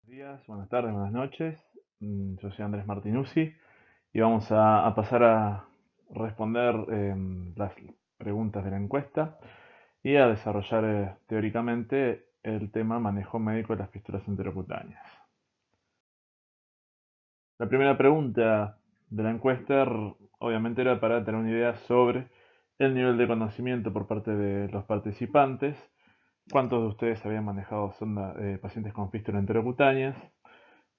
Días, buenas tardes, buenas noches. Yo soy Andrés Martinuzzi y vamos a pasar a responder las preguntas de la encuesta y a desarrollar teóricamente el tema manejo médico de las fístulas enterocutáneas. La primera pregunta de la encuesta obviamente era para tener una idea sobre el nivel de conocimiento por parte de los participantes, cuántos de ustedes habían manejado pacientes con fístulas enterocutáneas.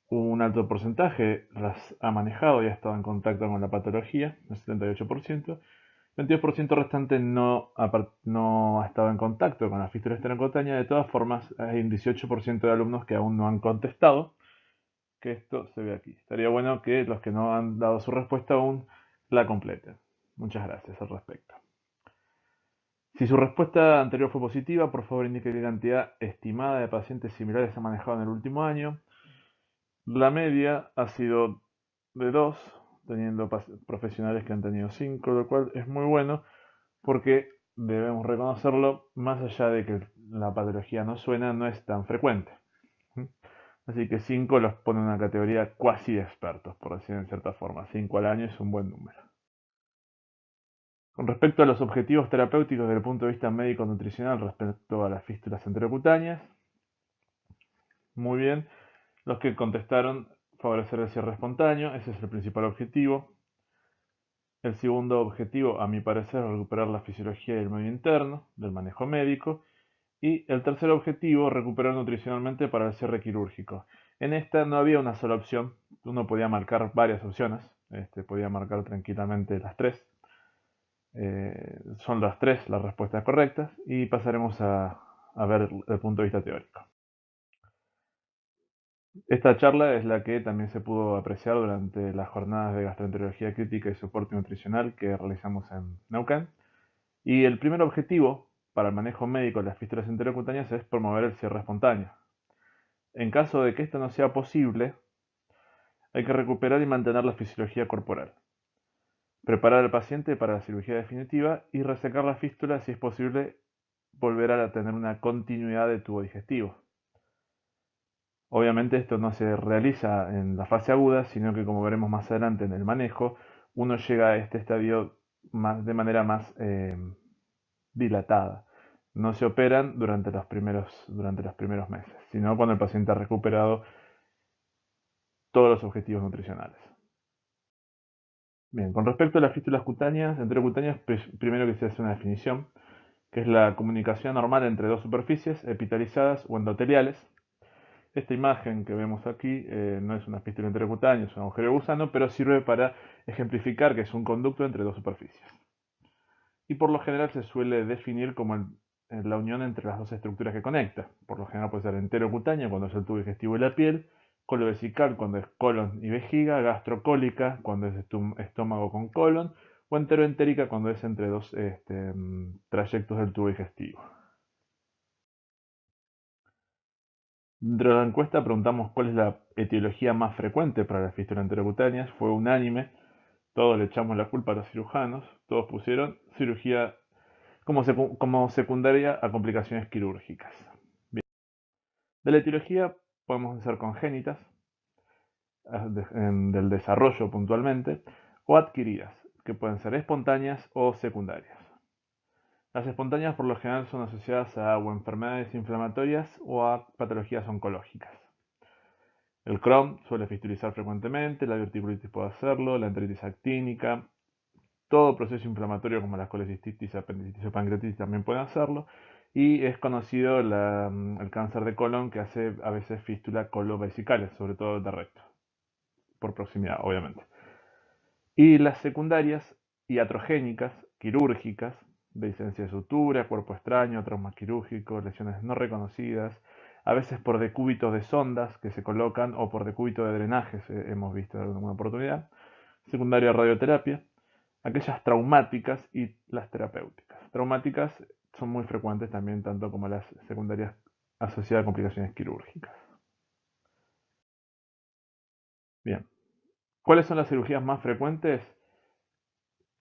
Un alto porcentaje las ha manejado y ha estado en contacto con la patología, el 78%. 22% restante no ha estado en contacto con la fístula estenocutánea. De todas formas, hay un 18% de alumnos que aún no han contestado, que esto se ve aquí. Estaría bueno que los que no han dado su respuesta aún la completen. Muchas gracias al respecto. Si su respuesta anterior fue positiva, por favor indique qué cantidad estimada de pacientes similares ha manejado en el último año. La media ha sido de 2, teniendo profesionales que han tenido 5, lo cual es muy bueno porque debemos reconocerlo, más allá de que la patología no suena, no es tan frecuente. Así que 5 los pone en una categoría cuasi expertos, por decir en cierta forma. 5 al año es un buen número. Con respecto a los objetivos terapéuticos desde el punto de vista médico-nutricional respecto a las fístulas enterocutáneas, muy bien. Los que contestaron favorecer el cierre espontáneo, ese es el principal objetivo. El segundo objetivo, a mi parecer, es recuperar la fisiología y el medio interno del manejo médico. Y el tercer objetivo, recuperar nutricionalmente para el cierre quirúrgico. En esta no había una sola opción, uno podía marcar varias opciones, podía marcar tranquilamente las tres. Son las tres las respuestas correctas y pasaremos a ver el punto de vista teórico. Esta charla es la que también se pudo apreciar durante las jornadas de gastroenterología crítica y soporte nutricional que realizamos en Neuquén. Y el primer objetivo para el manejo médico de las fístulas enterocutáneas es promover el cierre espontáneo. En caso de que esto no sea posible, hay que recuperar y mantener la fisiología corporal, preparar al paciente para la cirugía definitiva y resecar la fístula si es posible volver a tener una continuidad de tubo digestivo. Obviamente esto no se realiza en la fase aguda, sino que como veremos más adelante en el manejo, uno llega a este estadio de manera más dilatada. No se operan durante los primeros meses, sino cuando el paciente ha recuperado todos los objetivos nutricionales. Bien, con respecto a las fístulas cutáneas, enterocutáneas, primero que se hace una definición, que es la comunicación normal entre dos superficies epitelizadas o endoteliales. Esta imagen que vemos aquí no es una fístula enterocutánea, es un agujero de gusano, pero sirve para ejemplificar que es un conducto entre dos superficies. Y por lo general se suele definir como la unión entre las dos estructuras que conecta. Por lo general puede ser enterocutánea cuando es el tubo digestivo y la piel, colovesical cuando es colon y vejiga, gastrocólica cuando es estómago con colon, o enteroentérica cuando es entre dos trayectos del tubo digestivo. Dentro de la encuesta preguntamos cuál es la etiología más frecuente para las fístulas enterocutáneas. Fue unánime, todos le echamos la culpa a los cirujanos, todos pusieron cirugía como secundaria a complicaciones quirúrgicas. Bien. De la etiología podemos ser congénitas, del desarrollo puntualmente, o adquiridas, que pueden ser espontáneas o secundarias. Las espontáneas por lo general son asociadas a o enfermedades inflamatorias o a patologías oncológicas. El Crohn suele fistulizar frecuentemente, la diverticulitis puede hacerlo, la enteritis actínica, todo proceso inflamatorio como la colecistitis, apendicitis o pancreatitis también puede hacerlo. Y es conocido el cáncer de colon que hace a veces fístula colovesicales, sobre todo de recto, por proximidad, obviamente. Y las secundarias iatrogénicas, quirúrgicas, de licencia de sutura, cuerpo extraño, traumas quirúrgicos, lesiones no reconocidas, a veces por decúbitos de sondas que se colocan o por decúbito de drenajes, hemos visto en alguna oportunidad. Secundaria radioterapia, aquellas traumáticas y las terapéuticas. Traumáticas son muy frecuentes también, tanto como las secundarias asociadas a complicaciones quirúrgicas. Bien, ¿cuáles son las cirugías más frecuentes?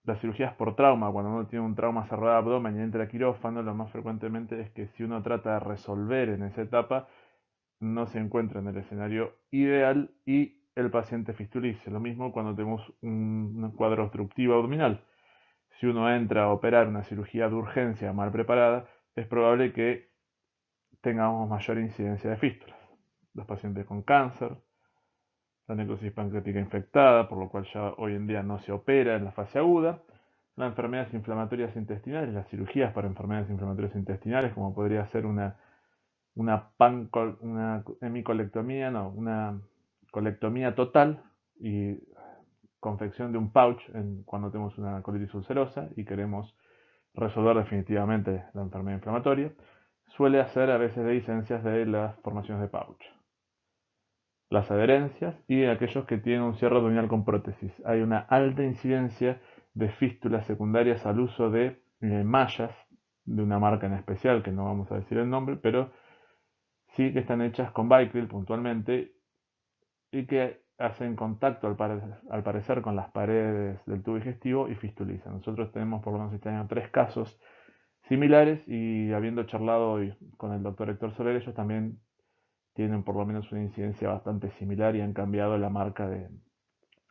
Las cirugías por trauma, cuando uno tiene un trauma cerrado de abdomen y entra a quirófano, lo más frecuentemente es que si uno trata de resolver en esa etapa, no se encuentra en el escenario ideal y el paciente fistulice. Lo mismo cuando tenemos un cuadro obstructivo abdominal. Si uno entra a operar una cirugía de urgencia mal preparada, es probable que tengamos mayor incidencia de fístulas. Los pacientes con cáncer, la necrosis pancreática infectada, por lo cual ya hoy en día no se opera en la fase aguda, las enfermedades inflamatorias intestinales, las cirugías para enfermedades inflamatorias intestinales, como podría ser una hemicolectomía, no, una colectomía total y confección de un pouch cuando tenemos una colitis ulcerosa y queremos resolver definitivamente la enfermedad inflamatoria, suele hacer a veces dehiscencias de las formaciones de pouch. Las adherencias y aquellos que tienen un cierre abdominal con prótesis. Hay una alta incidencia de fístulas secundarias al uso de mallas de una marca en especial, que no vamos a decir el nombre, pero sí que están hechas con Vicryl puntualmente y que hacen contacto al parecer con las paredes del tubo digestivo y fistulizan. Nosotros tenemos por lo menos este año 3 casos similares y habiendo charlado hoy con el doctor Héctor Soler, ellos también tienen por lo menos una incidencia bastante similar y han cambiado la marca de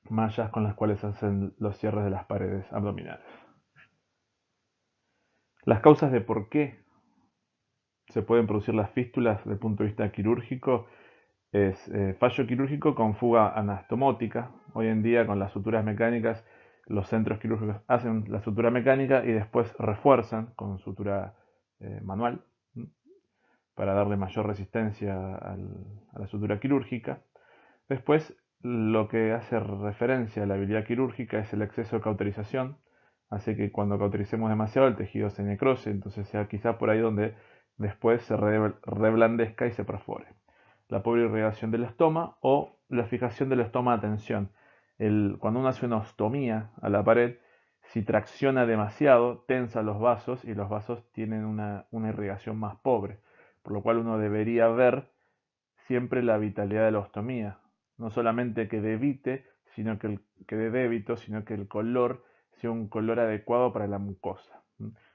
mallas con las cuales hacen los cierres de las paredes abdominales. Las causas de por qué se pueden producir las fístulas desde el punto de vista quirúrgico es fallo quirúrgico con fuga anastomótica. Hoy en día con las suturas mecánicas los centros quirúrgicos hacen la sutura mecánica y después refuerzan con sutura manual para darle mayor resistencia a la sutura quirúrgica. Después, lo que hace referencia a la habilidad quirúrgica es el exceso de cauterización, así que cuando cautericemos demasiado el tejido se necrose, entonces sea quizá por ahí donde después se reblandezca y se perfore. La pobre irrigación del estoma o la fijación del estoma a tensión. Cuando uno hace una ostomía a la pared, si tracciona demasiado, tensa los vasos y los vasos tienen una irrigación más pobre, por lo cual uno debería ver siempre la vitalidad de la ostomía. No solamente que debite, sino que dé débito, sino que el color sea un color adecuado para la mucosa.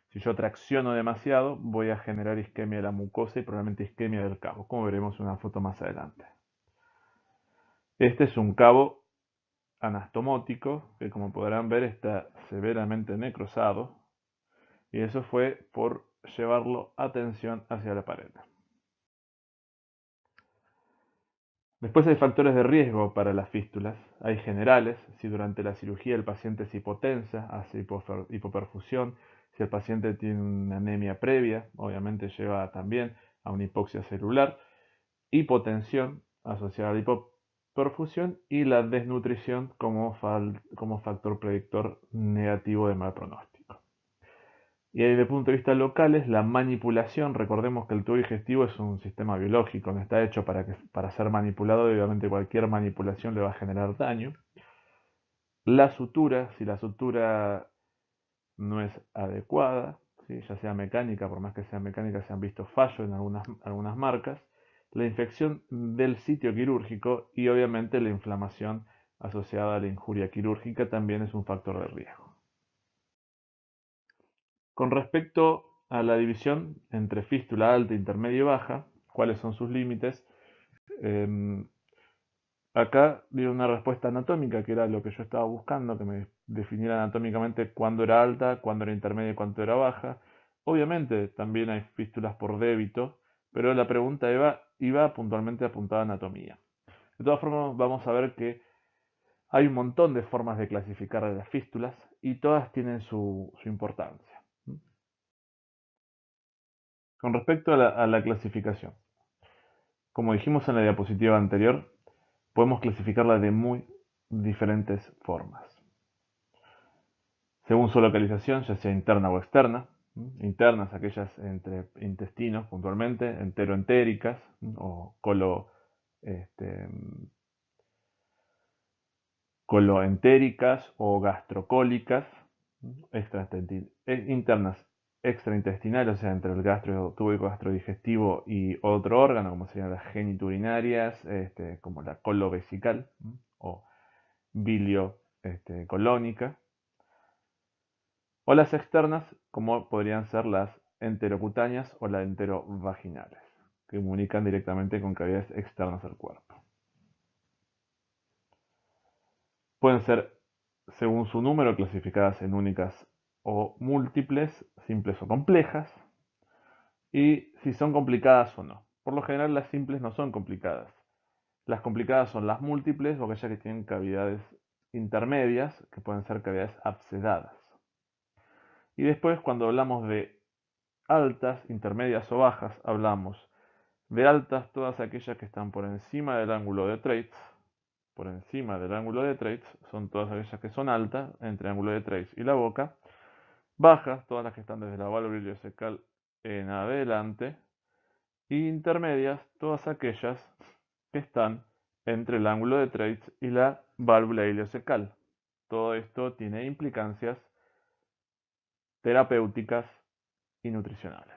Si yo tracciono demasiado, voy a generar isquemia de la mucosa y probablemente isquemia del cabo, como veremos en una foto más adelante. Este es un cabo anastomótico que, como podrán ver, está severamente necrosado y eso fue por llevarlo a tensión hacia la pared. Después hay factores de riesgo para las fístulas. Hay generales, si durante la cirugía el paciente se hipotensa, hace hipoperfusión, si el paciente tiene una anemia previa, obviamente lleva también a una hipoxia celular, hipotensión asociada a la hipoperfusión y la desnutrición como factor predictor negativo de mal pronóstico. Y desde el punto de vista locales, la manipulación, recordemos que el tubo digestivo es un sistema biológico, no está hecho para ser manipulado y obviamente cualquier manipulación le va a generar daño. La sutura, si la sutura no es adecuada, ¿sí? Ya sea mecánica, por más que sea mecánica, se han visto fallos en algunas marcas. La infección del sitio quirúrgico y obviamente la inflamación asociada a la injuria quirúrgica también es un factor de riesgo. Con respecto a la división entre fístula alta, intermedia y baja, cuáles son sus límites, eh, acá di una respuesta anatómica, que era lo que yo estaba buscando, que me definiera anatómicamente cuándo era alta, cuándo era intermedia y cuándo era baja. Obviamente también hay fístulas por débito, pero la pregunta iba puntualmente apuntada a anatomía. De todas formas, vamos a ver que hay un montón de formas de clasificar las fístulas y todas tienen su importancia. Con respecto a la clasificación, como dijimos en la diapositiva anterior, podemos clasificarla de muy diferentes formas. Según su localización, ya sea interna o externa. Internas, aquellas entre intestinos puntualmente, enteroentéricas o coloentéricas o gastrocólicas. Internas extraintestinales, o sea, entre el tubo gastrodigestivo y otro órgano, como serían las geniturinarias, como la colovesical o bilio colónica, o las externas, como podrían ser las enterocutáneas o las enterovaginales, que comunican directamente con cavidades externas al cuerpo. Pueden ser, según su número, clasificadas en únicas o múltiples, simples o complejas, y si son complicadas o no. Por lo general las simples no son complicadas. Las complicadas son las múltiples o aquellas que tienen cavidades intermedias, que pueden ser cavidades abscedadas. Y después, cuando hablamos de altas, intermedias o bajas, hablamos de altas todas aquellas que están por encima del ángulo de Trace. Por encima del ángulo de Trace son todas aquellas que son altas, entre el ángulo de Trace y la boca. Bajas, todas las que están desde la válvula ileocecal en adelante. Y intermedias, todas aquellas que están entre el ángulo de Trace y la válvula ileocecal. Todo esto tiene implicancias terapéuticas y nutricionales.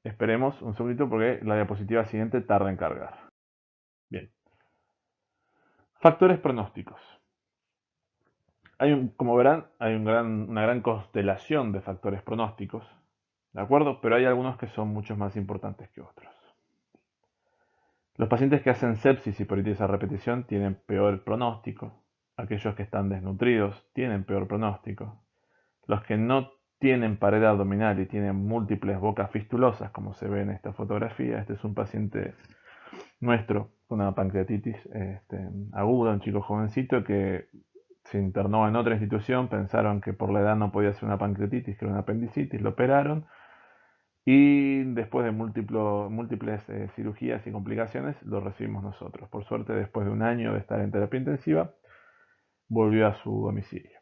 Esperemos un segundito porque la diapositiva siguiente tarda en cargar. Bien. Factores pronósticos. Como verán, hay una gran constelación de factores pronósticos, ¿de acuerdo? Pero hay algunos que son mucho más importantes que otros. Los pacientes que hacen sepsis y peritis a repetición tienen peor pronóstico. Aquellos que están desnutridos tienen peor pronóstico. Los que no tienen pared abdominal y tienen múltiples bocas fistulosas, como se ve en esta fotografía, este es un paciente nuestro con una pancreatitis aguda, un chico jovencito que se internó en otra institución, pensaron que por la edad no podía ser una pancreatitis, que era una apendicitis, lo operaron y después de múltiples cirugías y complicaciones lo recibimos nosotros. Por suerte, después de un año de estar en terapia intensiva, volvió a su domicilio.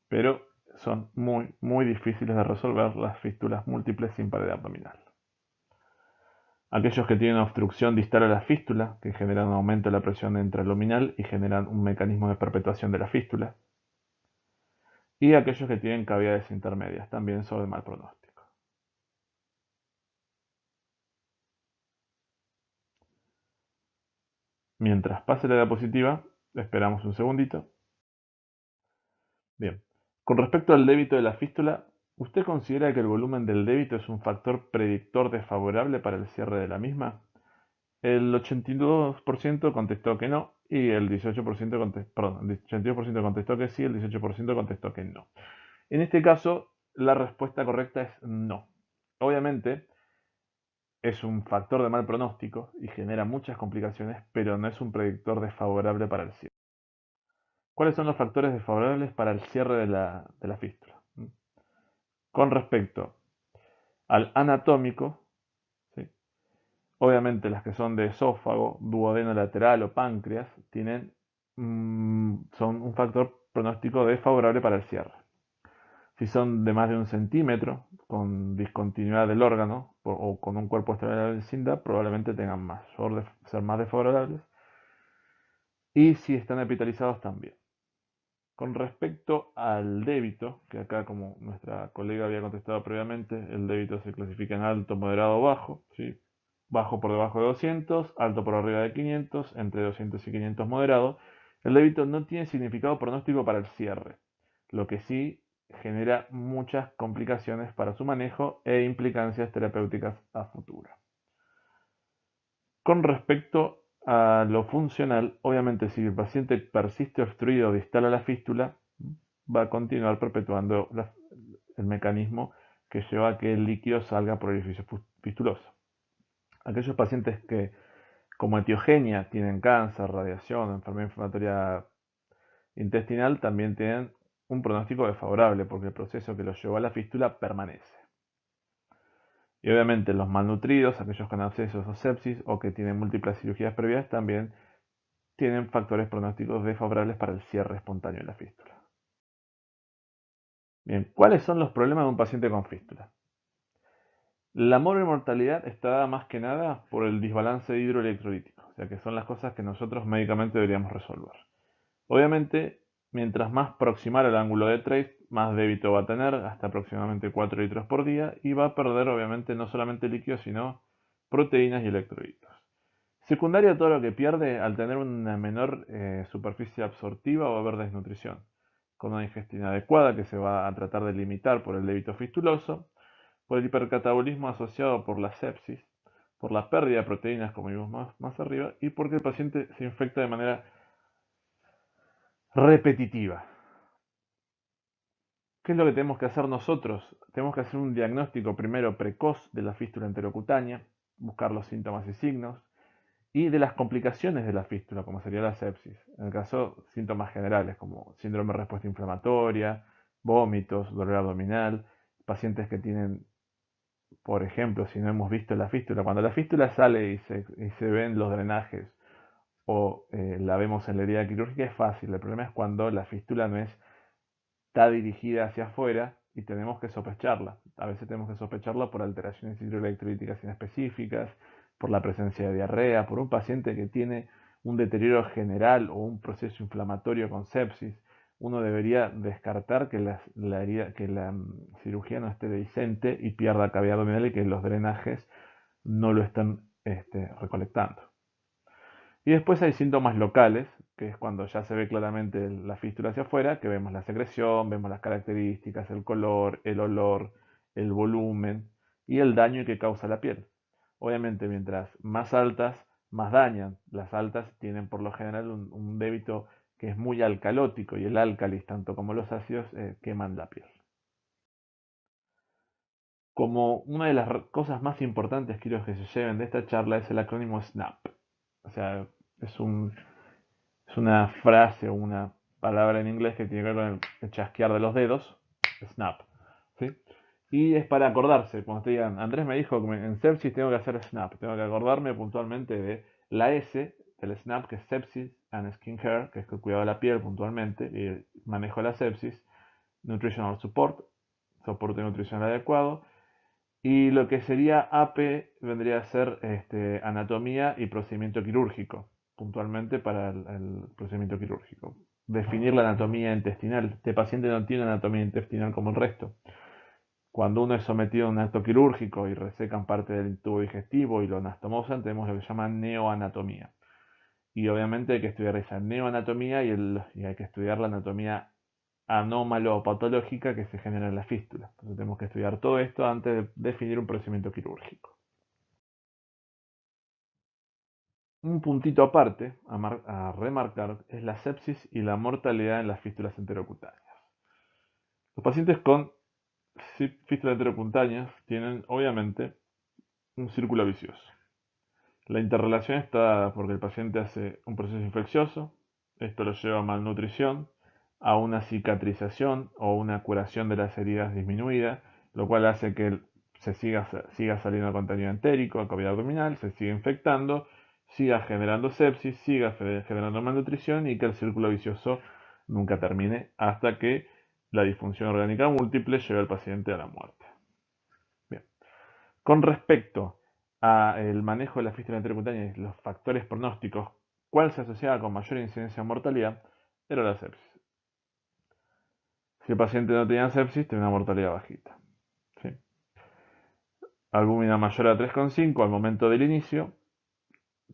Pero son muy, muy difíciles de resolver las fístulas múltiples sin pared abdominal. Aquellos que tienen obstrucción distal a la fístula, que generan un aumento de la presión intraluminal y generan un mecanismo de perpetuación de la fístula. Y aquellos que tienen cavidades intermedias, también son de mal pronóstico. Mientras pase la diapositiva, esperamos un segundito. Bien, con respecto al débito de la fístula, ¿usted considera que el volumen del débito es un factor predictor desfavorable para el cierre de la misma? El 82% contestó que no y el 18% contestó que sí, el 18% contestó que no. En este caso, la respuesta correcta es no. Obviamente, es un factor de mal pronóstico y genera muchas complicaciones, pero no es un predictor desfavorable para el cierre. ¿Cuáles son los factores desfavorables para el cierre de la fístula? Con respecto al anatómico, ¿sí? Obviamente las que son de esófago, duodeno lateral o páncreas son un factor pronóstico desfavorable para el cierre. Si son de más de 1 centímetro, con discontinuidad del órgano o con un cuerpo extraordinario de cinta, probablemente tengan ser más desfavorables. Y si están epitelizados también. Con respecto al débito, que acá como nuestra colega había contestado previamente, el débito se clasifica en alto, moderado o bajo, ¿sí? Bajo por debajo de 200, alto por arriba de 500, entre 200 y 500 moderado. El débito no tiene significado pronóstico para el cierre, lo que sí genera muchas complicaciones para su manejo e implicancias terapéuticas a futuro. Con respecto a lo funcional, obviamente si el paciente persiste obstruido distal a la fístula, va a continuar perpetuando el mecanismo que lleva a que el líquido salga por el orificio fistuloso. Aquellos pacientes que como etiogenia tienen cáncer, radiación, enfermedad inflamatoria intestinal, también tienen un pronóstico desfavorable porque el proceso que los llevó a la fístula permanece. Y obviamente los malnutridos, aquellos con abscesos o sepsis o que tienen múltiples cirugías previas, también tienen factores pronósticos desfavorables para el cierre espontáneo de la fístula. Bien, ¿cuáles son los problemas de un paciente con fístula? La mortalidad está dada más que nada por el desbalance hidroelectrolítico, o sea que son las cosas que nosotros médicamente deberíamos resolver. Obviamente, mientras más proximal al ángulo de Trace, más débito va a tener, hasta aproximadamente 4 litros por día, y va a perder obviamente no solamente líquidos, sino proteínas y electrolitos. Secundario a todo lo que pierde, al tener una menor superficie absortiva va a haber desnutrición, con una ingesta inadecuada que se va a tratar de limitar por el débito fistuloso, por el hipercatabolismo asociado por la sepsis, por la pérdida de proteínas, como vimos más arriba, y porque el paciente se infecta de manera repetitiva. ¿Qué es lo que tenemos que hacer nosotros? Tenemos que hacer un diagnóstico primero precoz de la fístula enterocutánea, buscar los síntomas y signos, y de las complicaciones de la fístula, como sería la sepsis. En el caso, síntomas generales como síndrome de respuesta inflamatoria, vómitos, dolor abdominal, pacientes que tienen, por ejemplo, si no hemos visto la fístula, cuando la fístula sale y se ven los drenajes o la vemos en la herida quirúrgica es fácil. El problema es cuando la fístula no está dirigida hacia afuera y tenemos que sospecharla. A veces tenemos que sospecharla por alteraciones hidroelectrolíticas inespecíficas, por la presencia de diarrea, por un paciente que tiene un deterioro general o un proceso inflamatorio con sepsis. Uno debería descartar que la cirugía no esté dehiscente y pierda cavidad abdominal y que los drenajes no lo están recolectando. Y después hay síntomas locales, que es cuando ya se ve claramente la fístula hacia afuera, que vemos la secreción, vemos las características, el color, el olor, el volumen y el daño que causa la piel. Obviamente, mientras más altas, más dañan. Las altas tienen por lo general un débito que es muy alcalótico y el álcalis, tanto como los ácidos, queman la piel. Como una de las cosas más importantes quiero que se lleven de esta charla es el acrónimo SNAP. O sea, es una frase o una palabra en inglés que tiene que ver con el chasquear de los dedos, snap, ¿sí? Y es para acordarse, cuando te digan, Andrés me dijo que en sepsis tengo que hacer snap, tengo que acordarme puntualmente de la S del snap, que es sepsis and skin care, que es el cuidado de la piel puntualmente, y manejo de la sepsis, nutritional support, soporte nutricional adecuado, y lo que sería AP vendría a ser anatomía y procedimiento quirúrgico, puntualmente para el procedimiento quirúrgico. Definir la anatomía intestinal. Este paciente no tiene anatomía intestinal como el resto. Cuando uno es sometido a un acto quirúrgico y resecan parte del tubo digestivo y lo anastomosan, tenemos lo que se llama neoanatomía. Y obviamente hay que estudiar esa neoanatomía y hay que estudiar la anatomía anómalo o patológica que se genera en la fístula. Entonces tenemos que estudiar todo esto antes de definir un procedimiento quirúrgico. Un puntito aparte a remarcar es la sepsis y la mortalidad en las fístulas enterocutáneas. Los pacientes con fístulas enterocutáneas tienen obviamente un círculo vicioso. La interrelación está dada porque el paciente hace un proceso infeccioso, esto lo lleva a malnutrición, a una cicatrización o una curación de las heridas disminuida, lo cual hace que siga saliendo contenido entérico a cavidad abdominal, se siga infectando, siga generando sepsis, siga generando malnutrición y que el círculo vicioso nunca termine hasta que la disfunción orgánica múltiple lleve al paciente a la muerte. Bien. Con respecto al manejo de la fístula enterocutánea y los factores pronósticos, ¿cuál se asociaba con mayor incidencia de mortalidad? Era la sepsis. Si el paciente no tenía sepsis, tenía una mortalidad bajita. ¿Sí? Albúmina mayor a 3,5 al momento del inicio,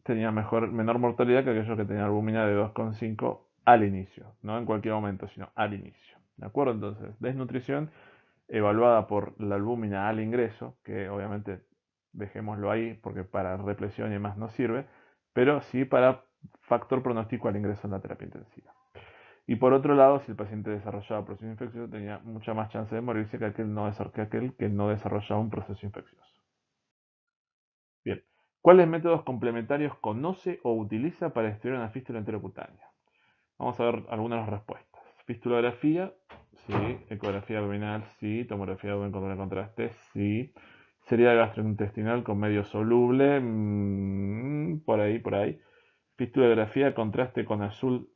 tenía menor mortalidad que aquellos que tenían albúmina de 2,5 al inicio. No en cualquier momento, sino al inicio. ¿De acuerdo? Entonces, desnutrición evaluada por la albúmina al ingreso, que obviamente dejémoslo ahí porque para represión y demás no sirve, pero sí para factor pronóstico al ingreso en la terapia intensiva. Y por otro lado, si el paciente desarrollaba proceso infeccioso, tenía mucha más chance de morirse que aquel que no desarrollaba un proceso infeccioso. Bien, ¿cuáles métodos complementarios conoce o utiliza para estudiar una fístula enterocutánea? Vamos a ver algunas respuestas. Fistulografía, sí. Ecografía abdominal, sí. Tomografía de abdomen con doble contraste, sí. Sería gastrointestinal con medio soluble, por ahí, por ahí. Fistulografía, contraste con azul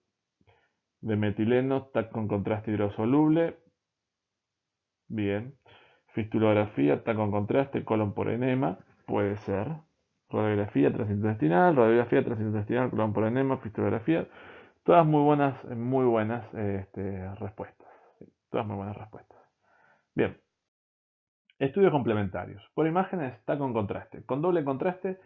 de metileno, TAC con contraste hidrosoluble, bien. Fistulografía, TAC con contraste, colon por enema, puede ser. Radiografía transintestinal, colon por enema, fistulografía. Todas muy buenas respuestas. ¿Sí? Todas muy buenas respuestas. Bien. Estudios complementarios. Por imágenes está con contraste. Con doble contraste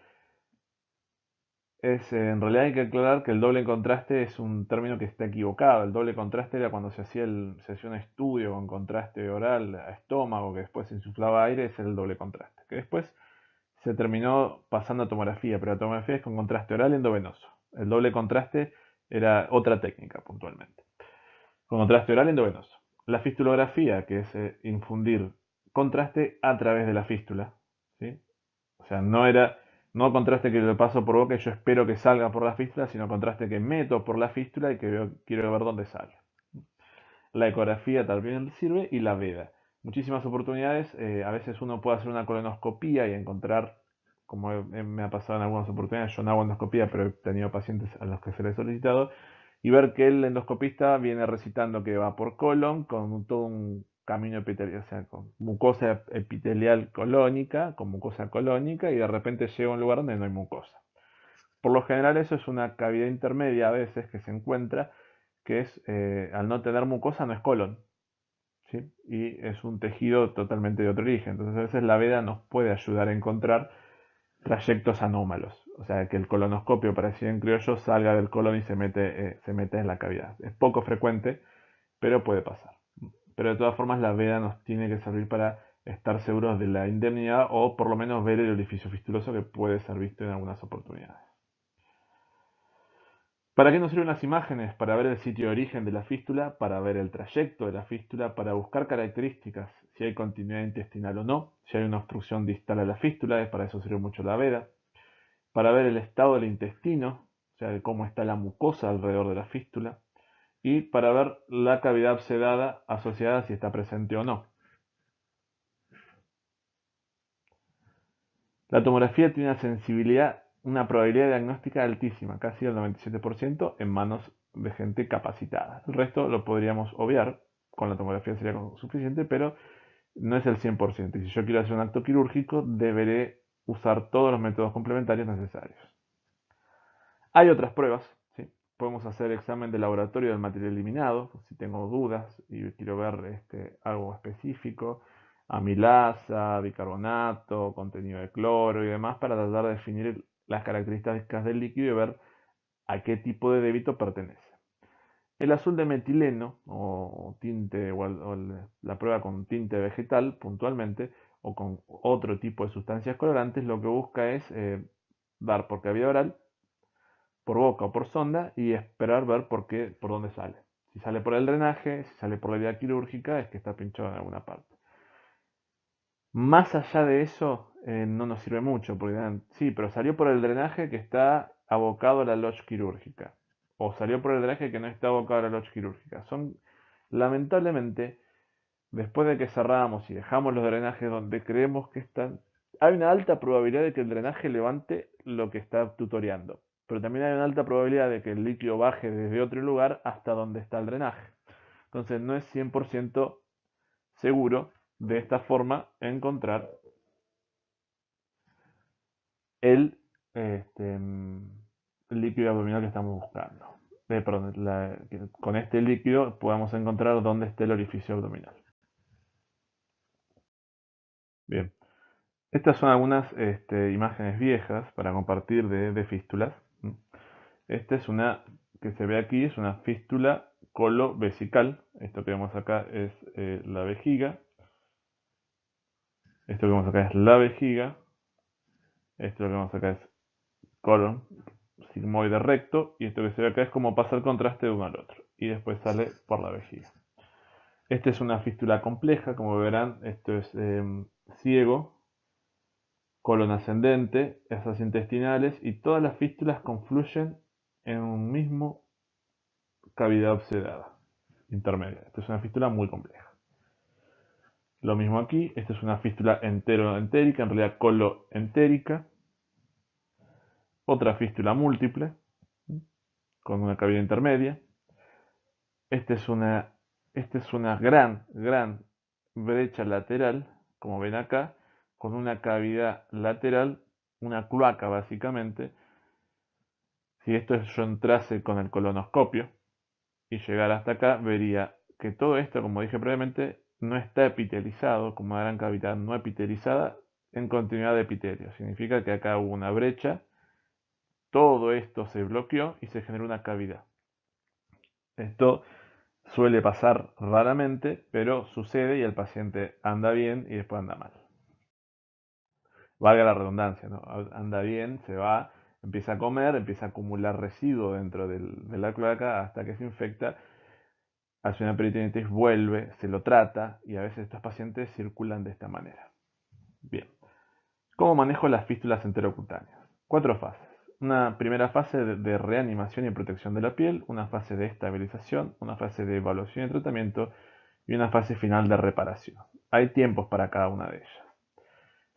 en realidad hay que aclarar que el doble contraste es un término que está equivocado. El doble contraste era cuando se hacía un estudio con contraste oral a estómago que después se insuflaba aire, ese era el doble contraste. Que después se terminó pasando a tomografía, pero la tomografía es con contraste oral endovenoso. El doble contraste era otra técnica puntualmente. Con contraste oral endovenoso. La fistulografía, que es infundir contraste a través de la fístula, ¿sí? O sea, no contraste que lo paso por boca y yo espero que salga por la fístula, sino contraste que meto por la fístula y que quiero ver dónde sale. La ecografía también sirve y la veda. Muchísimas oportunidades, a veces uno puede hacer una colonoscopía y encontrar, como me ha pasado en algunas oportunidades, yo no hago endoscopía, pero he tenido pacientes a los que se les ha solicitado, y ver que el endoscopista viene recitando que va por colon con todo un camino epitelial, o sea, con mucosa epitelial colónica, con mucosa colónica, y de repente llega a un lugar donde no hay mucosa. Por lo general eso es una cavidad intermedia a veces que se encuentra, que es, al no tener mucosa no es colon, ¿sí? Y es un tejido totalmente de otro origen. Entonces a veces la veda nos puede ayudar a encontrar trayectos anómalos. O sea, que el colonoscopio, para decir en criollo, salga del colon y se mete en la cavidad. Es poco frecuente, pero puede pasar. Pero de todas formas la veda nos tiene que servir para estar seguros de la indemnidad o por lo menos ver el orificio fistuloso que puede ser visto en algunas oportunidades. ¿Para qué nos sirven las imágenes? Para ver el sitio de origen de la fístula, para ver el trayecto de la fístula, para buscar características, si hay continuidad intestinal o no, si hay una obstrucción distal a la fístula, para eso sirve mucho la veda, para ver el estado del intestino, o sea, de cómo está la mucosa alrededor de la fístula, y para ver la cavidad abscedada asociada si está presente o no. La tomografía tiene una sensibilidad, una probabilidad diagnóstica altísima, casi el 97% en manos de gente capacitada. El resto lo podríamos obviar, con la tomografía sería suficiente, pero no es el 100%. Y si yo quiero hacer un acto quirúrgico, deberé usar todos los métodos complementarios necesarios. Hay otras pruebas, ¿sí? Podemos hacer examen de laboratorio del material eliminado, si tengo dudas y quiero ver algo específico, amilasa, bicarbonato, contenido de cloro y demás, para tratar de definir las características del líquido y ver a qué tipo de débito pertenece. El azul de metileno o tinte la prueba con tinte vegetal puntualmente o con otro tipo de sustancias colorantes lo que busca es dar por cavidad oral, por boca o por sonda y esperar ver por dónde sale. Si sale por el drenaje, si sale por la vía quirúrgica, es que está pinchado en alguna parte. Más allá de eso, no nos sirve mucho, porque dirán, sí, pero salió por el drenaje que está abocado a la LOCH quirúrgica, o salió por el drenaje que no está abocado a la LOCH quirúrgica. Lamentablemente, después de que cerramos y dejamos los drenajes donde creemos que están, hay una alta probabilidad de que el drenaje levante lo que está tutoreando, pero también hay una alta probabilidad de que el líquido baje desde otro lugar hasta donde está el drenaje. Entonces no es 100% seguro de esta forma encontrar el, este, el líquido abdominal que estamos buscando. Perdón, con este líquido podamos encontrar dónde está el orificio abdominal. Bien, estas son algunas imágenes viejas para compartir de fístulas. Esta es una que se ve aquí, es una fístula colovesical. Esto que vemos acá es la vejiga. Esto que vemos acá es la vejiga. Esto que vemos acá es colon, sigmoide recto. Y esto que se ve acá es como pasa el contraste de uno al otro. Y después sale por la vejiga. Esta es una fístula compleja, como verán. Esto es ciego, colon ascendente, esas intestinales. Y todas las fístulas confluyen en un mismo cavidad obsedada intermedia. Esta es una fístula muy compleja. Lo mismo aquí, esta es una fístula enteroentérica, en realidad coloentérica. Otra fístula múltiple, con una cavidad intermedia. Esta es una gran brecha lateral, como ven acá, con una cavidad lateral, una cloaca básicamente. Si esto yo entrase con el colonoscopio y llegara hasta acá, vería que todo esto, como dije previamente, no está epitelizado, como una gran cavidad no epitelizada, en continuidad de epitelio. Significa que acá hubo una brecha, todo esto se bloqueó y se generó una cavidad. Esto suele pasar raramente, pero sucede y el paciente anda bien y después anda mal. valga la redundancia, ¿no? Anda bien, se va, empieza a comer, empieza a acumular residuo dentro de la cloaca hasta que se infecta, hace una peritonitis, vuelve, se lo trata y a veces estos pacientes circulan de esta manera. Bien. ¿Cómo manejo las fístulas enterocutáneas? 4 fases. Una primera fase de reanimación y protección de la piel, una fase de estabilización, una fase de evaluación y tratamiento y una fase final de reparación. Hay tiempos para cada una de ellas.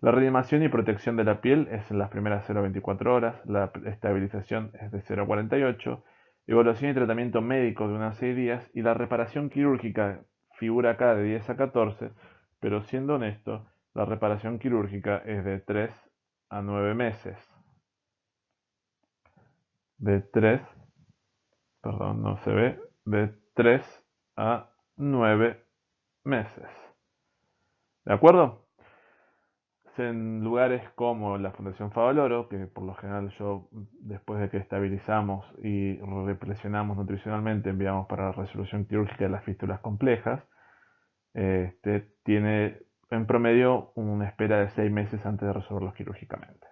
La reanimación y protección de la piel es en las primeras 0,24 horas, la estabilización es de 0,48, evaluación y tratamiento médico de unos 6 días y la reparación quirúrgica figura acá de 10 a 14, pero siendo honesto, la reparación quirúrgica es de 3 a 9 meses. De 3, perdón, no se ve, de 3 a 9 meses. ¿De acuerdo? En lugares como la Fundación Favaloro, que por lo general yo, después de que estabilizamos y represionamos nutricionalmente, enviamos para la resolución quirúrgica de las fístulas complejas, tiene en promedio una espera de 6 meses antes de resolverlos quirúrgicamente.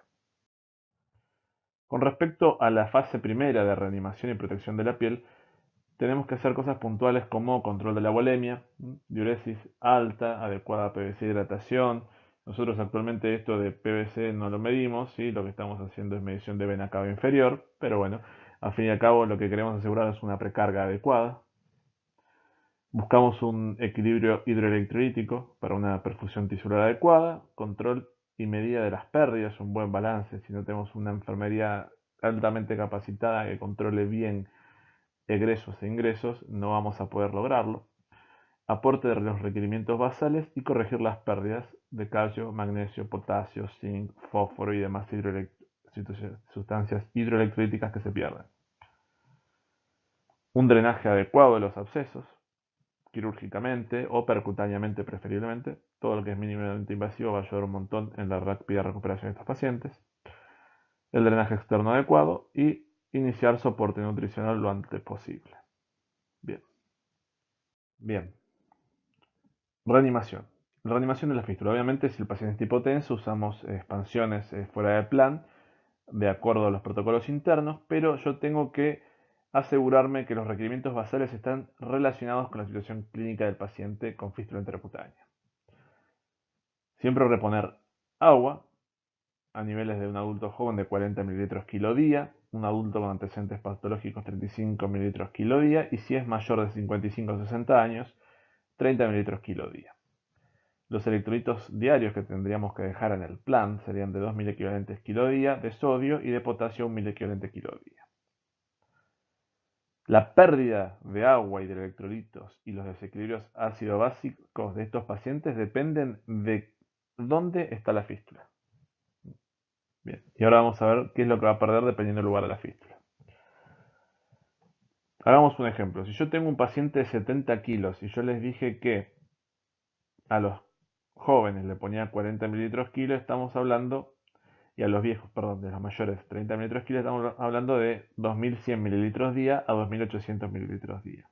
Con respecto a la fase primera de reanimación y protección de la piel, tenemos que hacer cosas puntuales como control de la volemia, diuresis alta, adecuada PVC hidratación. Nosotros actualmente esto de PVC no lo medimos, ¿sí? Lo que estamos haciendo es medición de vena cava inferior, pero bueno, al fin y al cabo lo que queremos asegurar es una precarga adecuada. Buscamos un equilibrio hidroelectrolítico para una perfusión tisular adecuada, control y medida de las pérdidas, un buen balance. Si no tenemos una enfermería altamente capacitada que controle bien egresos e ingresos, no vamos a poder lograrlo. Aporte de los requerimientos basales y corregir las pérdidas de calcio, magnesio, potasio, zinc, fósforo y demás sustancias hidroelectrolíticas que se pierden. Un drenaje adecuado de los abscesos, quirúrgicamente o percutáneamente preferiblemente. Todo lo que es mínimamente invasivo va a ayudar un montón en la rápida recuperación de estos pacientes. El drenaje externo adecuado y iniciar soporte nutricional lo antes posible. Bien. Bien. Reanimación. Reanimación de la fístula. Obviamente, si el paciente es hipotenso, usamos expansiones fuera de plan, de acuerdo a los protocolos internos, pero yo tengo que asegurarme que los requerimientos basales están relacionados con la situación clínica del paciente con fístula intercutánea. Siempre reponer agua a niveles de un adulto joven de 40 mililitros kilo día, un adulto con antecedentes patológicos 35 mililitros kilo día y si es mayor de 55 o 60 años, 30 mililitros kilo día. Los electrolitos diarios que tendríamos que dejar en el plan serían de 2.000 equivalentes kilo día de sodio y de potasio 1.000 equivalentes kilo día. La pérdida de agua y de electrolitos y los desequilibrios ácido-básicos de estos pacientes dependen de dónde está la fístula. Bien, y ahora vamos a ver qué es lo que va a perder dependiendo del lugar de la fístula. Hagamos un ejemplo. Si yo tengo un paciente de 70 kilos y yo les dije que a los jóvenes le ponía 40 mililitros kilo, estamos hablando, y a los viejos, perdón, de los mayores 30 mililitros kilo, estamos hablando de 2.100 mililitros día a 2.800 mililitros día.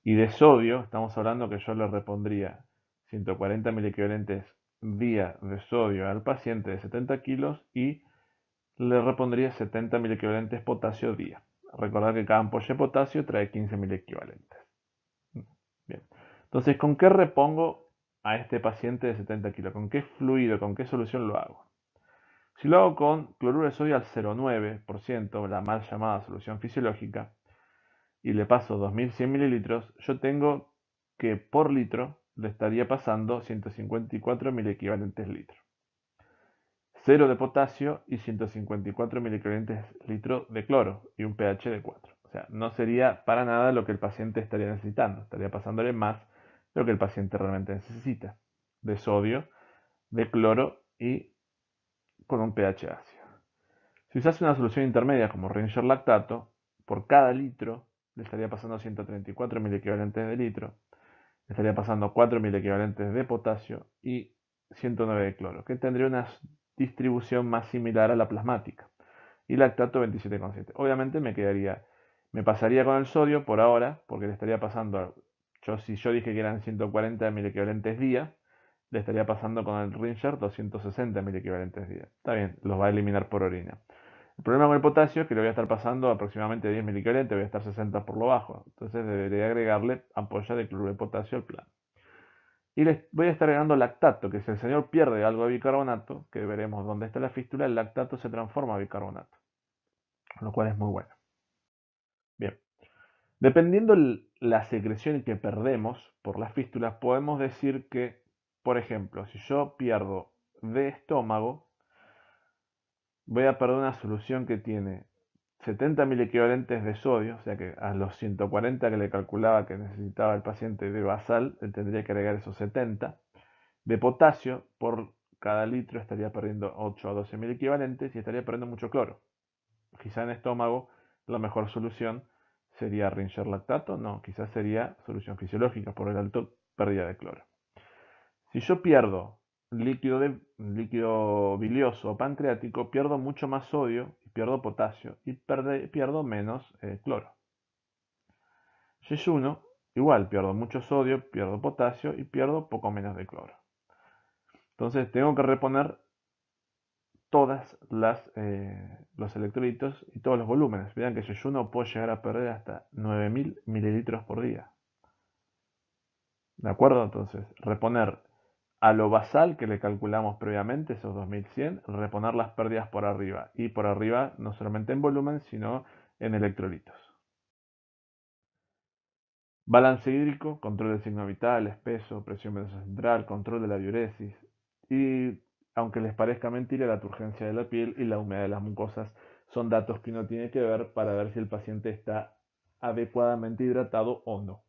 Y de sodio, estamos hablando que yo le repondría 140 miliequivalentes día de sodio al paciente de 70 kilos y le repondría 70 miliequivalentes potasio día. Recordad que cada ampolla de potasio trae 15 miliequivalentes. Bien. Entonces, ¿con qué repongo a este paciente de 70 kilos? ¿Con qué fluido, con qué solución lo hago? Si lo hago con cloruro de sodio al 0,9%, la mal llamada solución fisiológica, y le paso 2.100 mililitros, yo tengo que por litro le estaría pasando 154 miliequivalentes litro. 0 de potasio y 154 miliequivalentes litro de cloro y un pH de 4. O sea, no sería para nada lo que el paciente estaría necesitando. Estaría pasándole más de lo que el paciente realmente necesita. De sodio, de cloro y con un pH ácido. Si usase una solución intermedia como Ringer lactato, por cada litro le estaría pasando 134 miliequivalentes de litro, le estaría pasando 4 miliequivalentes de potasio y 109 de cloro, que tendría una distribución más similar a la plasmática. Y lactato 27,7. Obviamente me pasaría con el sodio por ahora, porque le estaría pasando, si yo dije que eran 140 miliequivalentes día, le estaría pasando con el Ringer 260 miliequivalentes día. Está bien, los va a eliminar por orina. El problema con el potasio es que le voy a estar pasando aproximadamente 10 miliequivalentes, voy a estar 60 por lo bajo. Entonces debería agregarle ampolla de cloruro de potasio al plan. Y les voy a estar agregando lactato, que si el señor pierde algo de bicarbonato, que veremos dónde está la fístula, el lactato se transforma a bicarbonato, lo cual es muy bueno. Bien, dependiendo la secreción que perdemos por las fístulas, podemos decir que, por ejemplo, si yo pierdo de estómago, voy a perder una solución que tiene 70 miliequivalentes de sodio, o sea que a los 140 que le calculaba que necesitaba el paciente de basal, le tendría que agregar esos 70. De potasio, por cada litro estaría perdiendo 8 a 12 miliequivalentes y estaría perdiendo mucho cloro. Quizá en estómago la mejor solución sería Ringer lactato, no, quizás sería solución fisiológica por el alto pérdida de cloro. Si yo pierdo líquido bilioso o pancreático, pierdo mucho más sodio y pierdo potasio y pierdo menos cloro. Yeyuno, igual, pierdo mucho sodio, pierdo potasio y pierdo poco menos de cloro. Entonces tengo que reponer todas los electrolitos y todos los volúmenes. Vean que yeyuno puedo llegar a perder hasta 9000 mililitros por día. ¿De acuerdo? Entonces, reponer a lo basal que le calculamos previamente, esos 2100, reponer las pérdidas por arriba. Y por arriba no solamente en volumen, sino en electrolitos. Balance hídrico, control del signo vital, espeso, presión venosa central, control de la diuresis. Y aunque les parezca mentira, la turgencia de la piel y la humedad de las mucosas son datos que uno tiene que ver para ver si el paciente está adecuadamente hidratado o no.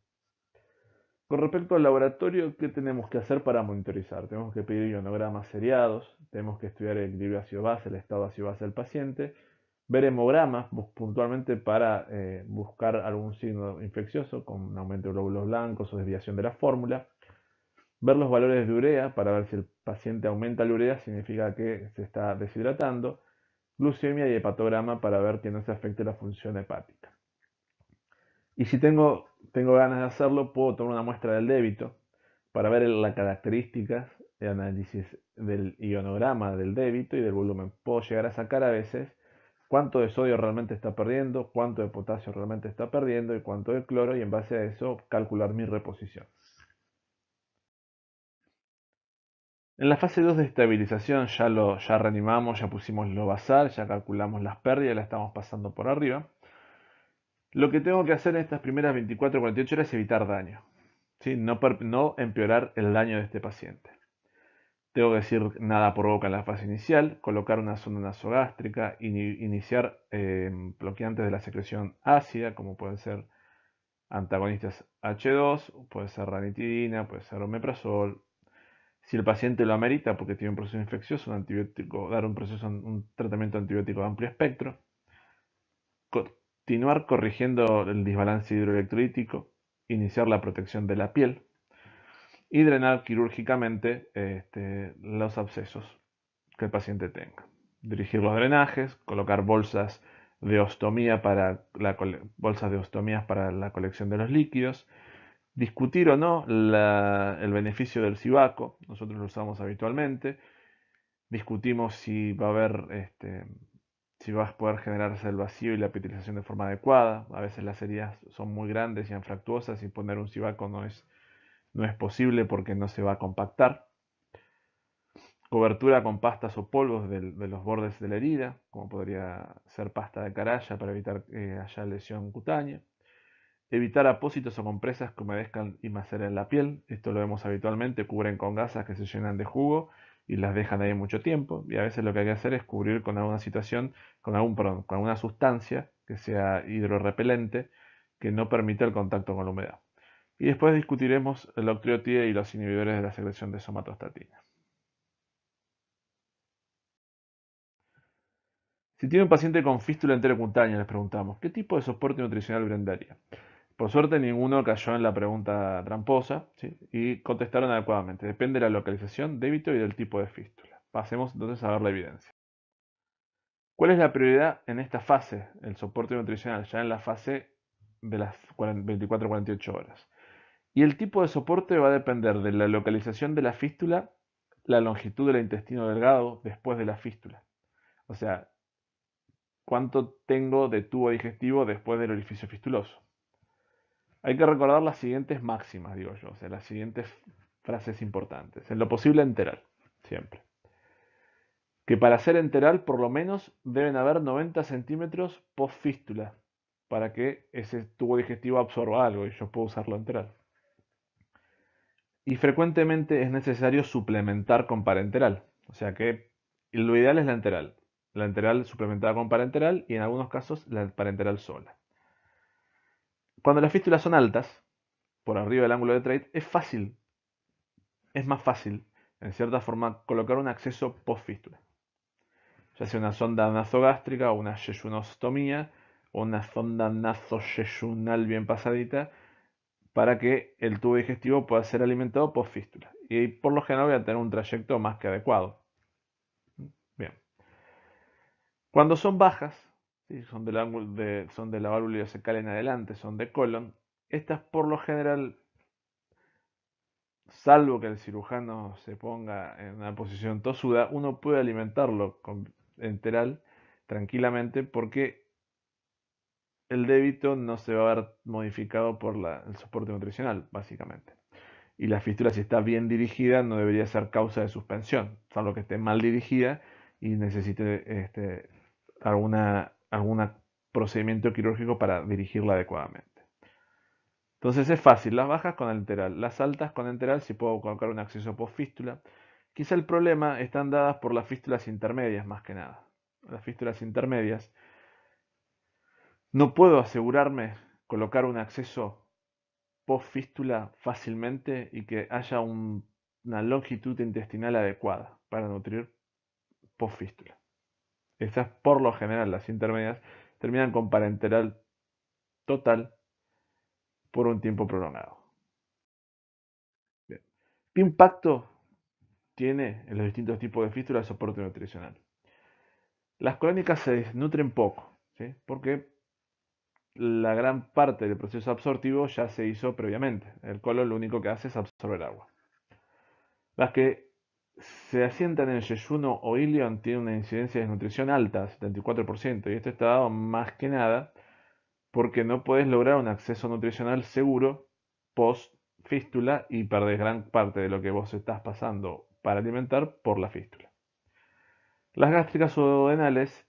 Con respecto al laboratorio, ¿qué tenemos que hacer para monitorizar? Tenemos que pedir ionogramas seriados, tenemos que estudiar el equilibrio ácido-base, el estado ácido-base del paciente, ver hemogramas puntualmente para buscar algún signo infeccioso con un aumento de glóbulos blancos o desviación de la fórmula, ver los valores de urea para ver si el paciente aumenta la urea, significa que se está deshidratando, glucemia y hepatograma para ver que no se afecte la función hepática. Y si tengo ganas de hacerlo, puedo tomar una muestra del débito para ver las características de análisis del ionograma del débito y del volumen. Puedo llegar a sacar a veces cuánto de sodio realmente está perdiendo, cuánto de potasio realmente está perdiendo y cuánto de cloro, y en base a eso calcular mi reposición. En la fase 2 de estabilización ya reanimamos, ya pusimos lo basal, ya calculamos las pérdidas, la estamos pasando por arriba. Lo que tengo que hacer en estas primeras 24 o 48 horas es evitar daño, ¿sí? No empeorar el daño de este paciente. Tengo que decir nada por boca en la fase inicial, colocar una sonda nasogástrica, iniciar bloqueantes de la secreción ácida, como pueden ser antagonistas H2, puede ser ranitidina, puede ser omeprazol. Si el paciente lo amerita porque tiene un proceso infeccioso, un antibiótico, dar un tratamiento antibiótico de amplio espectro. Continuar corrigiendo el desbalance hidroelectrolítico, iniciar la protección de la piel y drenar quirúrgicamente los abscesos que el paciente tenga. Dirigir los drenajes, colocar bolsas de ostomías para la colección de los líquidos, discutir o no el beneficio del cibaco, nosotros lo usamos habitualmente, discutimos si va a haber si vas a poder generarse el vacío y la epitelización de forma adecuada. A veces las heridas son muy grandes y anfractuosas y poner un cibaco no es posible porque no se va a compactar. Cobertura con pastas o polvos de los bordes de la herida, como podría ser pasta de caraya para evitar que haya lesión cutánea. Evitar apósitos o compresas que humedezcan y maceren la piel. Esto lo vemos habitualmente, cubren con gasas que se llenan de jugo y las dejan ahí mucho tiempo. Y a veces lo que hay que hacer es cubrir con alguna situación, con alguna sustancia que sea hidrorrepelente, que no permita el contacto con la humedad. Y después discutiremos el octreotide y los inhibidores de la secreción de somatostatina. Si tiene un paciente con fístula enterocutánea, les preguntamos, ¿qué tipo de soporte nutricional brindaría? Por suerte ninguno cayó en la pregunta tramposa, ¿sí? Y contestaron adecuadamente. Depende de la localización, débito y del tipo de fístula. Pasemos entonces a ver la evidencia. ¿Cuál es la prioridad en esta fase, el soporte nutricional, ya en la fase de las 24-48 horas? Y el tipo de soporte va a depender de la localización de la fístula, la longitud del intestino delgado después de la fístula. O sea, cuánto tengo de tubo digestivo después del orificio fistuloso. Hay que recordar las siguientes máximas, digo yo, o sea, las siguientes frases importantes. En lo posible enteral, siempre. Que para ser enteral, por lo menos, deben haber 90 centímetros post fístula, para que ese tubo digestivo absorba algo y yo pueda usarlo enteral. Y frecuentemente es necesario suplementar con parenteral, o sea que lo ideal es la enteral suplementada con parenteral y en algunos casos la parenteral sola. Cuando las fístulas son altas, por arriba del ángulo de Treitz, es más fácil, en cierta forma, colocar un acceso post-fístula, ya sea una sonda nasogástrica o una yeyunostomía o una sonda nasoyeyunal bien pasadita, para que el tubo digestivo pueda ser alimentado post-fístula. Y por lo general voy a tener un trayecto más que adecuado. Bien. Cuando son bajas, ¿sí? Son de la válvula ileocecal en adelante, son de colon, estas por lo general, salvo que el cirujano se ponga en una posición tosuda, uno puede alimentarlo con enteral tranquilamente porque el débito no se va a ver modificado por el soporte nutricional, básicamente. Y la fístula, si está bien dirigida, no debería ser causa de suspensión, salvo que esté mal dirigida y necesite algún procedimiento quirúrgico para dirigirla adecuadamente. Entonces es fácil, las bajas con enteral, las altas con enteral si puedo colocar un acceso post-fístula. Quizá el problema están dadas por las fístulas intermedias más que nada. Las fístulas intermedias no puedo asegurarme colocar un acceso post-fístula fácilmente y que haya una longitud intestinal adecuada para nutrir post-fístula. Estas, por lo general, las intermedias, terminan con parenteral total por un tiempo prolongado. Bien. ¿Qué impacto tiene en los distintos tipos de fístula el soporte nutricional? Las crónicas se desnutren poco, ¿sí? Porque la gran parte del proceso absortivo ya se hizo previamente. El colon lo único que hace es absorber agua. Las que se asientan en yeyuno o ilion tienen una incidencia de desnutrición alta, 74%, y esto está dado más que nada porque no puedes lograr un acceso nutricional seguro post fístula y perdés gran parte de lo que vos estás pasando para alimentar por la fístula. Las gástricas o duodenales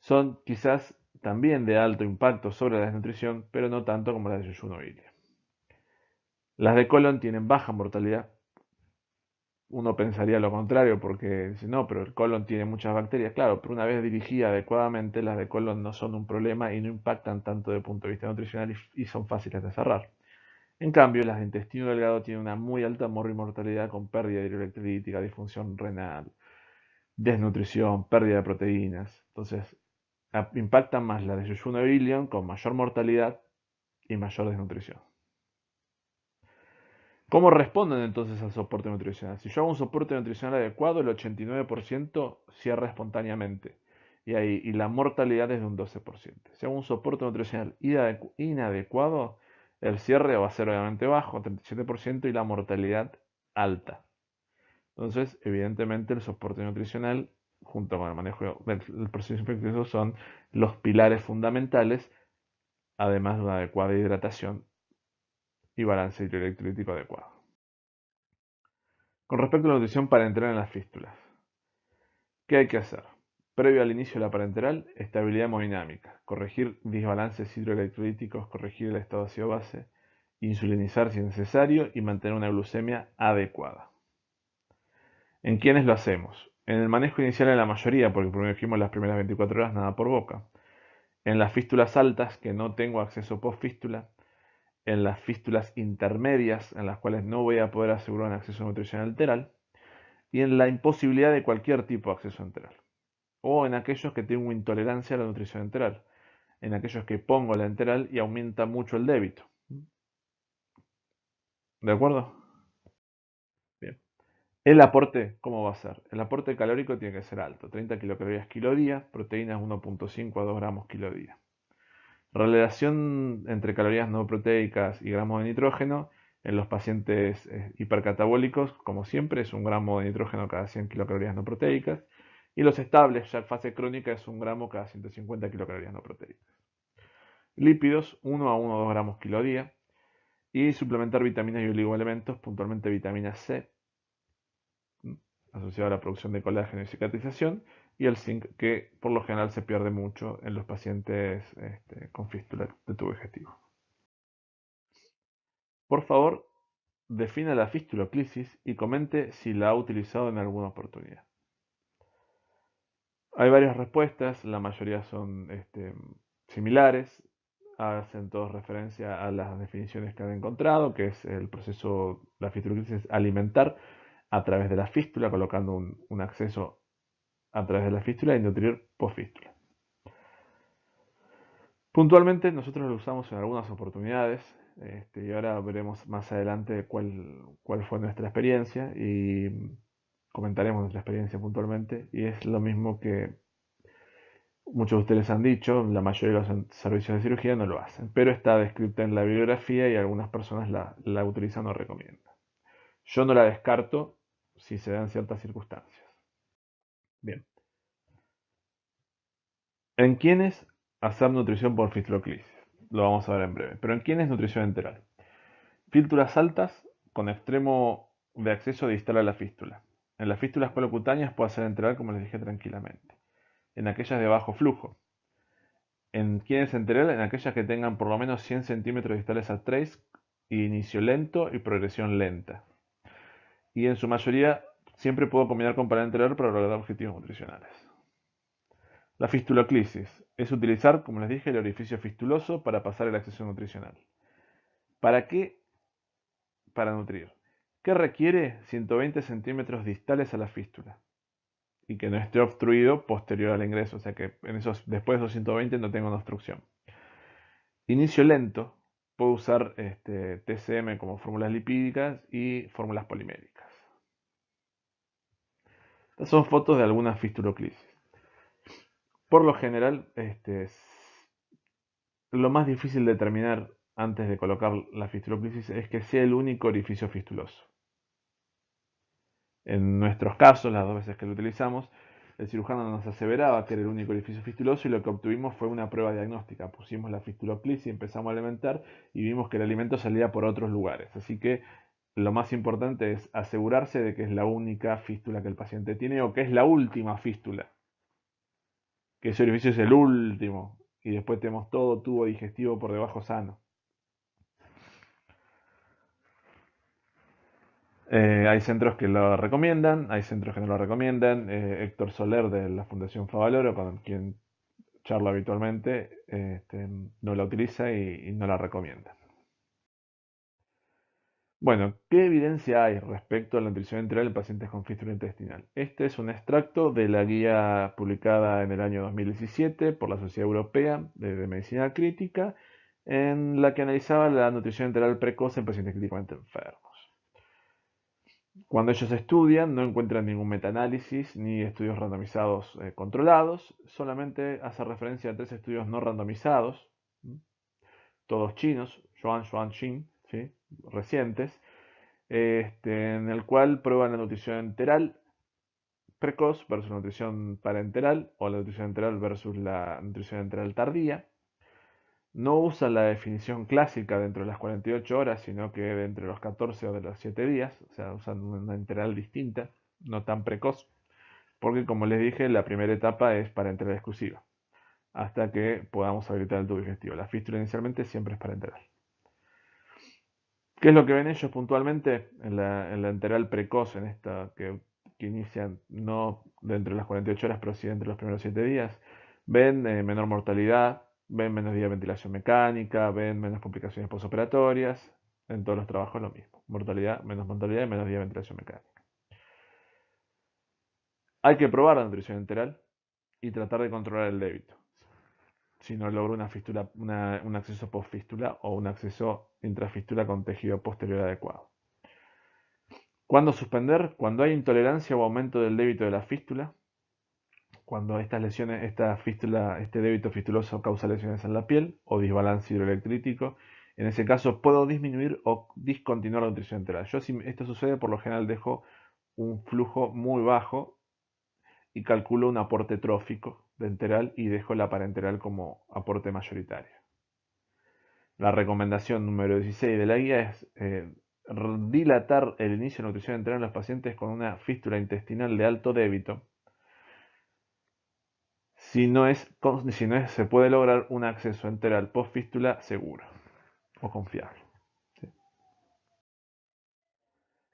son quizás también de alto impacto sobre la desnutrición, pero no tanto como las de yeyuno o ilion. Las de colon tienen baja mortalidad. Uno pensaría lo contrario porque dice, no, pero el colon tiene muchas bacterias. Claro, pero una vez dirigida adecuadamente, las de colon no son un problema y no impactan tanto desde el punto de vista nutricional y son fáciles de cerrar. En cambio, las de intestino delgado tienen una muy alta mortalidad con pérdida hidroelectrolítica, disfunción renal, desnutrición, pérdida de proteínas. Entonces, impactan más las de yeyuno e ilion con mayor mortalidad y mayor desnutrición. ¿Cómo responden entonces al soporte nutricional? Si yo hago un soporte nutricional adecuado, el 89% cierra espontáneamente y la mortalidad es de un 12%. Si hago un soporte nutricional inadecuado, el cierre va a ser obviamente bajo, 37%, y la mortalidad alta. Entonces, evidentemente, el soporte nutricional, junto con el manejo del proceso infeccioso, son los pilares fundamentales, además de una adecuada hidratación y balance hidroelectrolítico adecuado. Con respecto a la nutrición parenteral en las fístulas, ¿qué hay que hacer? Previo al inicio de la parenteral, estabilidad hemodinámica, corregir desbalances hidroelectrolíticos, corregir el estado ácido-base, insulinizar si es necesario y mantener una glucemia adecuada. ¿En quiénes lo hacemos? En el manejo inicial en la mayoría, porque primero dijimos las primeras 24 horas nada por boca. En las fístulas altas, que no tengo acceso post-fístula. En las fístulas intermedias, en las cuales no voy a poder asegurar un acceso nutricional enteral. Y en la imposibilidad de cualquier tipo de acceso enteral. O en aquellos que tengo intolerancia a la nutrición enteral. En aquellos que pongo la enteral y aumenta mucho el débito. ¿De acuerdo? Bien. El aporte, ¿cómo va a ser? El aporte calórico tiene que ser alto, 30 kilocalorías kilo día, proteínas 1.5 a 2 gramos kilo día. Relación entre calorías no proteicas y gramos de nitrógeno en los pacientes hipercatabólicos, como siempre, es 1 gramo de nitrógeno cada 100 kilocalorías no proteicas. Y los estables, ya en fase crónica, es 1 gramo cada 150 kilocalorías no proteicas. Lípidos, 1 a 1,2 gramos kilo día. Y suplementar vitaminas y oligoelementos, puntualmente vitamina C, asociado a la producción de colágeno y cicatrización, y el zinc, que por lo general se pierde mucho en los pacientes con fístula de tubo digestivo. Por favor, defina la fistuloclisis y comente si la ha utilizado en alguna oportunidad. Hay varias respuestas, la mayoría son similares, hacen todos referencia a las definiciones que han encontrado, que es el proceso, la fistuloclisis alimentar a través de la fístula, colocando un acceso a través de la fístula y nutrir post-fístula. Puntualmente nosotros lo usamos en algunas oportunidades y ahora veremos más adelante cuál fue nuestra experiencia y comentaremos nuestra experiencia puntualmente, y es lo mismo que muchos de ustedes han dicho, la mayoría de los servicios de cirugía no lo hacen, pero está descrita en la bibliografía y algunas personas la utilizan o recomiendan. Yo no la descarto si se dan ciertas circunstancias. Bien. ¿En quiénes hacer nutrición por fistuloclisis? Lo vamos a ver en breve. Pero ¿en quiénes nutrición enteral? Fístulas altas con extremo de acceso distal a la fístula. En las fístulas colocutáneas puede ser enteral, como les dije, tranquilamente. En aquellas de bajo flujo. ¿En quiénes enteral? En aquellas que tengan por lo menos 100 centímetros distales a trace, inicio lento y progresión lenta. Y en su mayoría siempre puedo combinar con parenteral para lograr objetivos nutricionales. La fistuloclisis es utilizar, como les dije, el orificio fistuloso para pasar el acceso nutricional. ¿Para qué? Para nutrir. ¿Qué requiere? 120 centímetros distales a la fístula y que no esté obstruido posterior al ingreso, o sea que después de esos 120 no tengo una obstrucción. Inicio lento, puedo usar TCM como fórmulas lipídicas y fórmulas poliméricas. Estas son fotos de algunas fistuloclisis. Por lo general, lo más difícil de determinar antes de colocar la fistuloclisis es que sea el único orificio fistuloso. En nuestros casos, las 2 veces que lo utilizamos, el cirujano nos aseveraba que era el único orificio fistuloso y lo que obtuvimos fue una prueba diagnóstica. Pusimos la fistuloclisis y empezamos a alimentar y vimos que el alimento salía por otros lugares. Así que lo más importante es asegurarse de que es la única fístula que el paciente tiene o que es la última fístula. Que ese orificio es el último y después tenemos todo tubo digestivo por debajo sano. Hay centros que lo recomiendan, hay centros que no lo recomiendan. Héctor Soler de la Fundación Favaloro, con quien charlo habitualmente, no la utiliza y no la recomienda. Bueno, ¿qué evidencia hay respecto a la nutrición enteral en pacientes con fístula intestinal? Este es un extracto de la guía publicada en el año 2017 por la Sociedad Europea de Medicina Crítica, en la que analizaba la nutrición enteral precoz en pacientes críticamente enfermos. Cuando ellos estudian, no encuentran ningún metaanálisis ni estudios randomizados controlados, solamente hace referencia a 3 estudios no randomizados, todos chinos, Yuan, Xin, ¿sí? Recientes, en el cual prueban la nutrición enteral precoz versus la nutrición parenteral o la nutrición enteral versus la nutrición enteral tardía. No usan la definición clásica dentro de las 48 horas, sino que de entre los 14 o de los 7 días, o sea, usan una enteral distinta, no tan precoz, porque como les dije, la primera etapa es parenteral exclusiva, hasta que podamos habilitar el tubo digestivo. La fístula inicialmente siempre es parenteral. ¿Qué es lo que ven ellos puntualmente en la enteral precoz, en esta que inicia no dentro de las 48 horas, pero sí dentro de los primeros 7 días? Ven menor mortalidad, ven menos días de ventilación mecánica, ven menos complicaciones posoperatorias. En todos los trabajos lo mismo. Mortalidad, menos mortalidad y menos días de ventilación mecánica. Hay que probar la nutrición enteral y tratar de controlar el débito. Si no logro una fístula, un acceso post-fístula o un acceso intrafístula con tejido posterior adecuado. ¿Cuándo suspender? Cuando hay intolerancia o aumento del débito de la fístula, cuando estas lesiones, esta fístula, este débito fistuloso causa lesiones en la piel o desbalance hidroelectrítico. En ese caso puedo disminuir o discontinuar la nutrición enteral. Yo, si esto sucede, por lo general dejo un flujo muy bajo y calculo un aporte trófico de enteral y dejo la parenteral como aporte mayoritario. La recomendación número 16 de la guía es dilatar el inicio de nutrición enteral en los pacientes con una fístula intestinal de alto débito. Si no es, se puede lograr un acceso enteral post-fístula seguro o confiable. ¿Sí?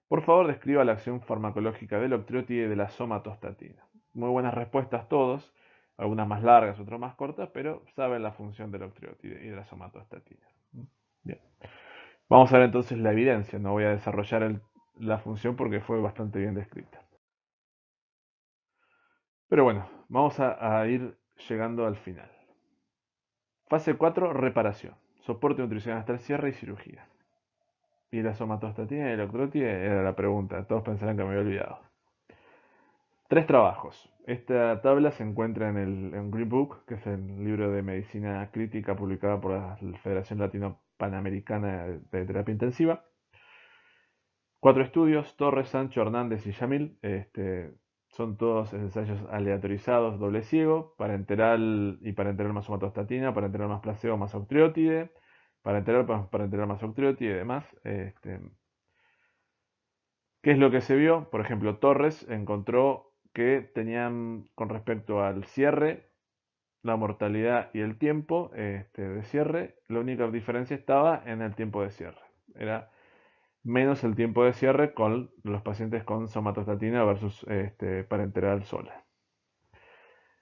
Por favor, describa la acción farmacológica del octreotide y de la somatostatina. Muy buenas respuestas todos, algunas más largas, otras más cortas, pero saben la función del octreotide y de la somatostatina. Bien. Vamos a ver entonces la evidencia. No voy a desarrollar la función porque fue bastante bien descrita. Pero bueno, vamos a ir llegando al final. Fase 4, reparación. Soporte nutricional hasta el cierre y cirugía. ¿Y la somatostatina y el octreotide? Era la pregunta. Todos pensarán que me había olvidado. 3 trabajos. Esta tabla se encuentra en Green Book, que es el libro de medicina crítica publicado por la Federación Latino-Panamericana de Terapia Intensiva. 4 estudios: Torres, Sancho, Hernández y Yamil. Son todos ensayos aleatorizados, doble ciego, parenteral y parenteral más somatostatina, parenteral más placebo más octreotide, parenteral más octreotide y demás. ¿Qué es lo que se vio? Por ejemplo, Torres encontró que tenían, con respecto al cierre, la mortalidad y el tiempo de cierre, la única diferencia estaba en el tiempo de cierre. Era menos el tiempo de cierre con los pacientes con somatostatina versus parenteral sola.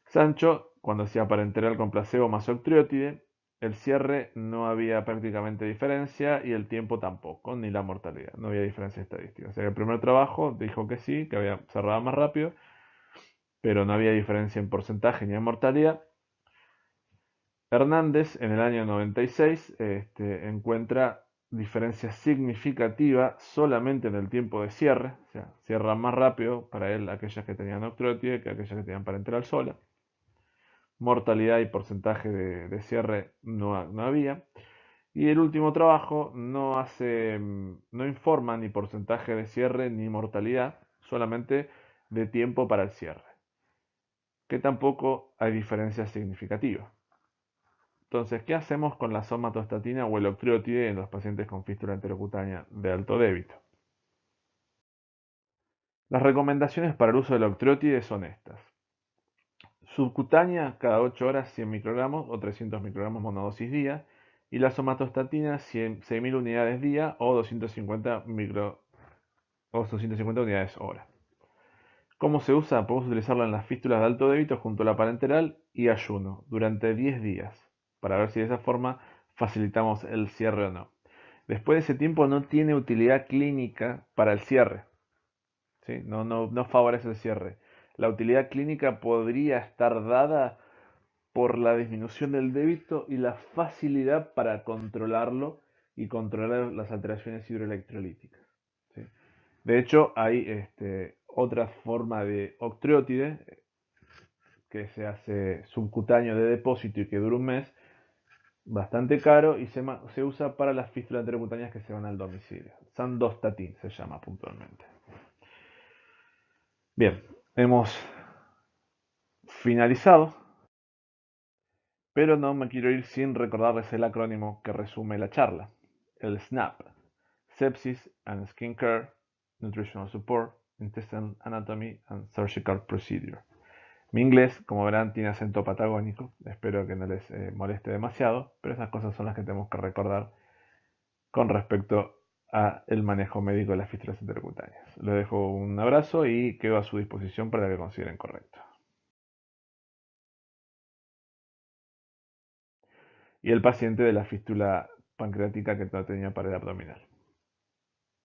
Sancho, cuando hacía parenteral con placebo más octreotide, el cierre no había prácticamente diferencia y el tiempo tampoco, ni la mortalidad, no había diferencia estadística. O sea que el primer trabajo dijo que sí, que había cerrado más rápido, pero no había diferencia en porcentaje ni en mortalidad. Hernández, en el año 96, encuentra diferencia significativa solamente en el tiempo de cierre, o sea, cierra más rápido para él aquellas que tenían octreotide que aquellas que tenían parenteral sola. Mortalidad y porcentaje de cierre no había. Y el último trabajo no informa ni porcentaje de cierre ni mortalidad, solamente de tiempo para el cierre, que tampoco hay diferencia significativa. Entonces, ¿qué hacemos con la somatostatina o el octreotide en los pacientes con fístula enterocutánea de alto débito? Las recomendaciones para el uso del octreotide son estas. Subcutánea, cada 8 horas 100 microgramos o 300 microgramos monodosis día. Y la somatostatina 6.000 unidades día o 250 unidades hora. ¿Cómo se usa? Podemos utilizarla en las fístulas de alto débito junto a la parenteral y ayuno durante 10 días para ver si de esa forma facilitamos el cierre o no. Después de ese tiempo no tiene utilidad clínica para el cierre. ¿Sí? No favorece el cierre. La utilidad clínica podría estar dada por la disminución del débito y la facilidad para controlarlo y controlar las alteraciones hidroelectrolíticas. ¿Sí? De hecho, hay otra forma de octreotide que se hace subcutáneo de depósito y que dura un mes, bastante caro, y se usa para las fístulas enterocutáneas que se van al domicilio. Sandostatin se llama puntualmente. Bien, hemos finalizado, pero no me quiero ir sin recordarles el acrónimo que resume la charla, el SNAP: Sepsis and Skin Care, Nutritional Support, Intestinal Anatomy and Surgical Procedure. Mi inglés, como verán, tiene acento patagónico, espero que no les moleste demasiado, pero esas cosas son las que tenemos que recordar con respecto al manejo médico de las fístulas enterocutáneas. Les dejo un abrazo y quedo a su disposición para lo que consideren correcto. Y el paciente de la fístula pancreática que no tenía pared abdominal.